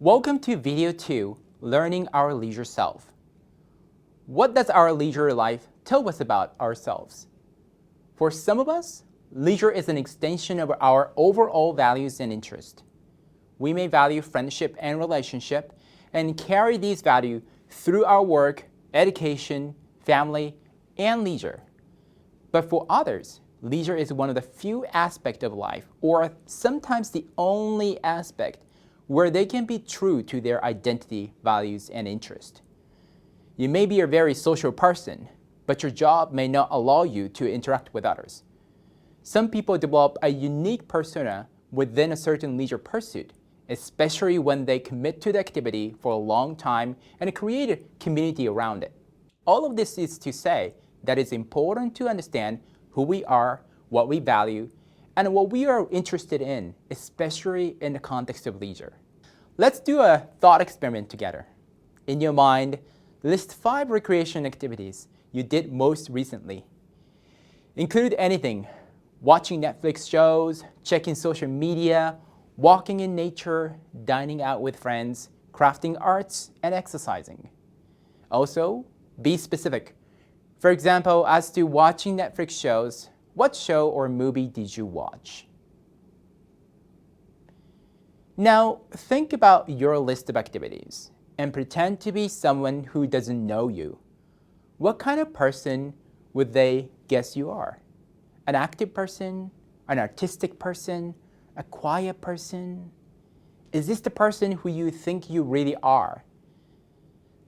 Welcome to Video 2, Learning Our Leisure Self. What does our leisure life tell us about ourselves? For some of us, leisure is an extension of our overall values and interests. We may value friendship and relationship and carry these values through our work, education, family, and leisure. But for others, leisure is one of the few aspects of life, or sometimes the only aspect, where they can be true to their identity, values, and interest. You may be a very social person, but your job may not allow you to interact with others. Some people develop a unique persona within a certain leisure pursuit, especially when they commit to the activity for a long time and create a community around it. All of this is to say that it's important to understand who we are, what we value, and what we are interested in, especially in the context of leisure. Let's do a thought experiment together. In your mind, list 5 recreation activities you did most recently. Include anything: watching Netflix shows, checking social media, walking in nature, dining out with friends, crafting arts, and exercising. Also, be specific. For example, as to watching Netflix shows, what show or movie did you watch? Now, think about your list of activities and pretend to be someone who doesn't know you. What kind of person would they guess you are? An active person? An artistic person? A quiet person? Is this the person who you think you really are?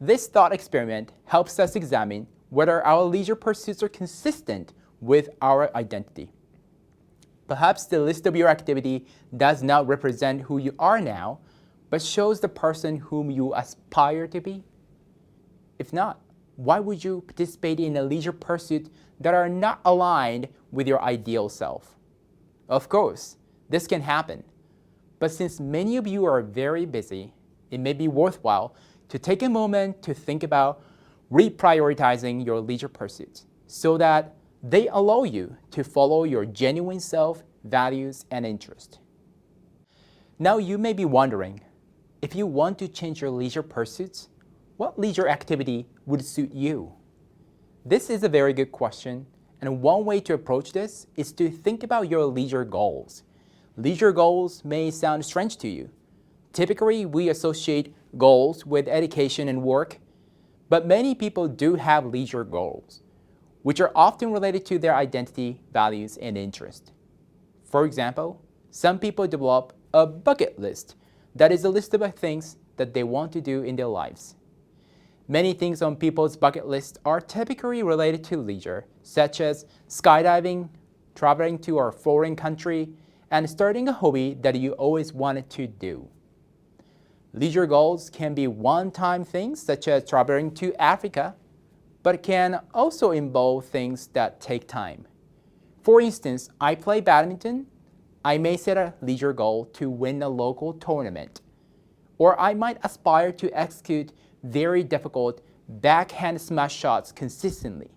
This thought experiment helps us examine whether our leisure pursuits are consistent with our identity. Perhaps the list of your activity does not represent who you are now, but shows the person whom you aspire to be. If not, why would you participate in a leisure pursuit that are not aligned with your ideal self? Of course, this can happen, but since many of you are very busy, it may be worthwhile to take a moment to think about reprioritizing your leisure pursuits so that they allow you to follow your genuine self, values, and interests. Now you may be wondering, if you want to change your leisure pursuits, what leisure activity would suit you? This is a very good question, and one way to approach this is to think about your leisure goals. Leisure goals may sound strange to you. Typically, we associate goals with education and work, but many people do have leisure goals, which are often related to their identity, values, and interest. For example, some people develop a bucket list that is a list of things that they want to do in their lives. Many things on people's bucket list are typically related to leisure, such as skydiving, traveling to a foreign country, and starting a hobby that you always wanted to do. Leisure goals can be one-time things such as traveling to Africa, but can also involve things that take time. For instance, I play badminton. I may set a leisure goal to win a local tournament, or I might aspire to execute very difficult backhand smash shots consistently.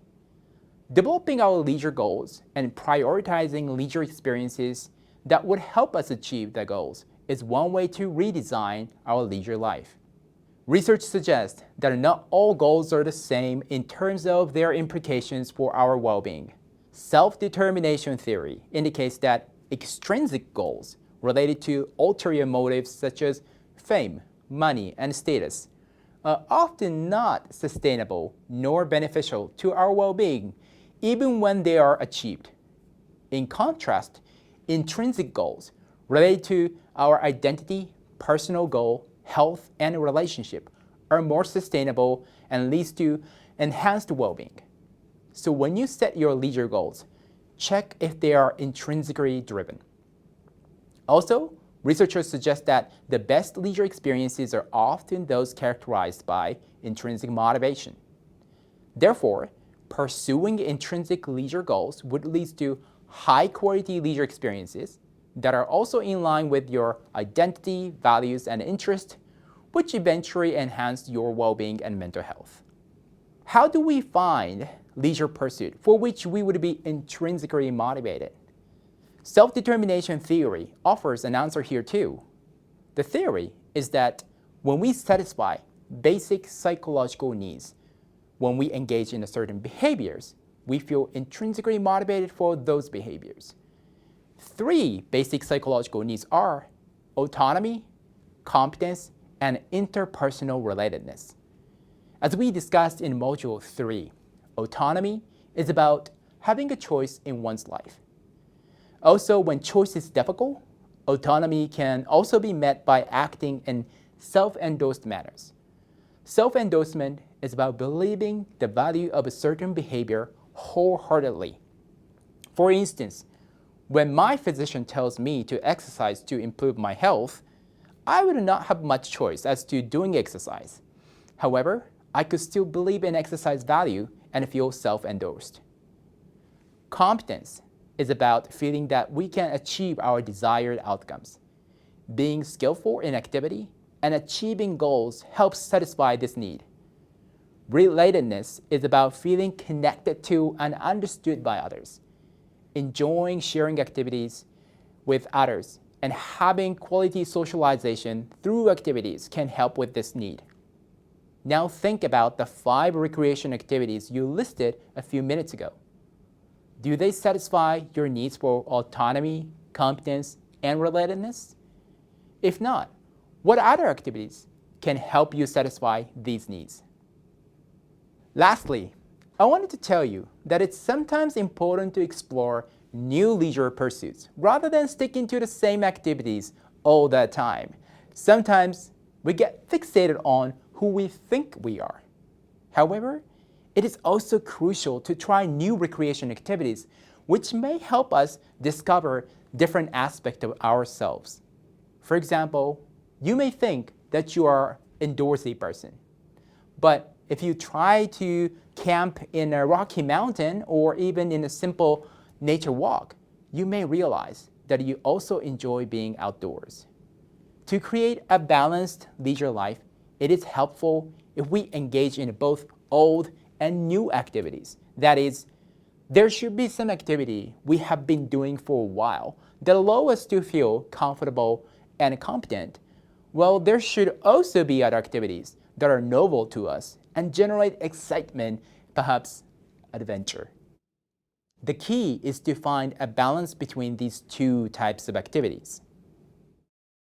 Developing our leisure goals and prioritizing leisure experiences that would help us achieve the goals is one way to redesign our leisure life. Research suggests that not all goals are the same in terms of their implications for our well-being. Self-determination theory indicates that extrinsic goals related to ulterior motives such as fame, money, and status are often not sustainable nor beneficial to our well-being, even when they are achieved. In contrast, intrinsic goals related to our identity, personal goal, health, and relationship are more sustainable and leads to enhanced well-being. So when you set your leisure goals, check if they are intrinsically driven. Also, researchers suggest that the best leisure experiences are often those characterized by intrinsic motivation. Therefore, pursuing intrinsic leisure goals would lead to high-quality leisure experiences that are also in line with your identity, values, and interest, which eventually enhance your well-being and mental health. How do we find leisure pursuit for which we would be intrinsically motivated? Self-determination theory offers an answer here too. The theory is that when we satisfy basic psychological needs, when we engage in certain behaviors, we feel intrinsically motivated for those behaviors. 3 basic psychological needs are autonomy, competence, and interpersonal relatedness. As we discussed in Module 3, autonomy is about having a choice in one's life. Also, when choice is difficult, autonomy can also be met by acting in self-endorsed manners. Self-endorsement is about believing the value of a certain behavior wholeheartedly. For instance, when my physician tells me to exercise to improve my health, I would not have much choice as to doing exercise. However, I could still believe in exercise value and feel self-endorsed. Competence is about feeling that we can achieve our desired outcomes. Being skillful in activity and achieving goals helps satisfy this need. Relatedness is about feeling connected to and understood by others. Enjoying sharing activities with others and having quality socialization through activities can help with this need. Now think about the 5 recreation activities you listed a few minutes ago. Do they satisfy your needs for autonomy, competence, and relatedness? If not, what other activities can help you satisfy these needs? Lastly, I wanted to tell you that it's sometimes important to explore new leisure pursuits rather than sticking to the same activities all the time. Sometimes we get fixated on who we think we are. However, it is also crucial to try new recreation activities which may help us discover different aspects of ourselves. For example, you may think that you are an indoorsy person, but if you try to camp in a rocky mountain or even in a simple nature walk, you may realize that you also enjoy being outdoors. To create a balanced leisure life, it is helpful if we engage in both old and new activities. That is, there should be some activity we have been doing for a while that allow us to feel comfortable and competent, while there should also be other activities that are novel to us and generate excitement, perhaps adventure. The key is to find a balance between these 2 types of activities.